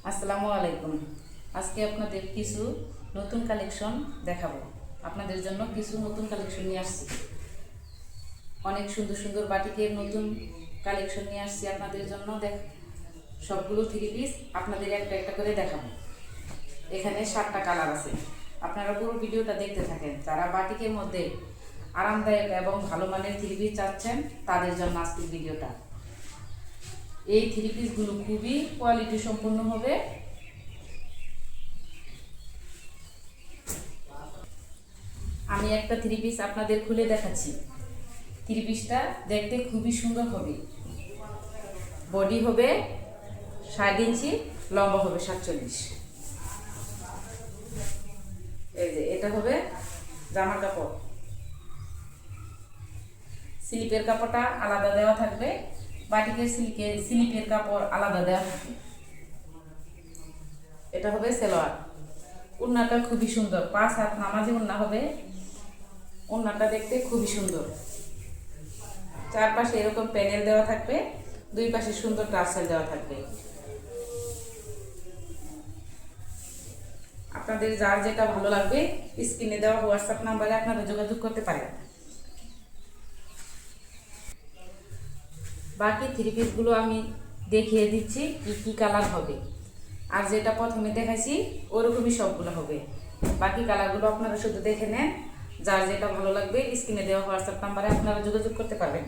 আসসালামু আলাইকুম। আজকে আপনাদের কিছু নতুন কালেকশন দেখাবো। আপনাদের জন্য কিছু নতুন কালেকশন নিয়ে আসছি। অনেক সুন্দর সুন্দর বাটিকের নতুন কালেকশন নিয়ে আসছি আপনাদের জন্য। সবগুলো থ্রি পিস আপনাদের একটা একটা করে দেখাবো। এখানে 7টা কালার আছে। আপনারা পুরো ভিডিওটা দেখতে থাকেন। যারা বাটিকের মধ্যে আরামদায়ক এবং ভালো মানের থ্রি পিস চাচ্ছেন তাদের জন্য আজকের ভিডিওটা। এই থ্রি পিসগুলো খুবই কোয়ালিটি সম্পন্ন হবে। আমি একটা থ্রি পিস আপনাদের খুলে দেখাচ্ছি। থ্রি পিসটা দেখতে খুবই সুন্দর হবে। বডি হবে 60 ইঞ্চি, লম্বা হবে 47। এই যে এটা হবে জামার কাপড়। স্লিপের কাপড়টা আলাদা দেওয়া থাকবে, বাটিকের স্লিপের কাপড় আলাদা দেওয়া থাকবে। এটা হবে সালোয়ার। ওড়নাটা খুবই সুন্দর, 5 হাত নামাজি ওড়না হবে। ওড়নাটা দেখতে খুবই সুন্দর। চারপাশে এরকম প্যানেল দেওয়া থাকবে, দুই পাশে সুন্দর টার্সেল দেওয়া থাকবে। আপনাদের যার যেটা ভালো লাগবে স্ক্রিনে দেওয়া হোয়াটসঅ্যাপ নাম্বারে আপনারা যোগাযোগ করতে পারেন। বাকি থ্রি পিসগুলো আমি দেখিয়ে দিচ্ছি কি কি কালার হবে। আর যেটা প্রথমে দেখাইছি ওরকমই সবগুলো হবে। বাকি কালারগুলো আপনারা শুধু দেখে নেন। যার যেটা ভালো লাগবে স্ক্রিনে দেওয়া হোয়াটসঅ্যাপ নাম্বারে আপনারা যোগাযোগ করতে পারবেন।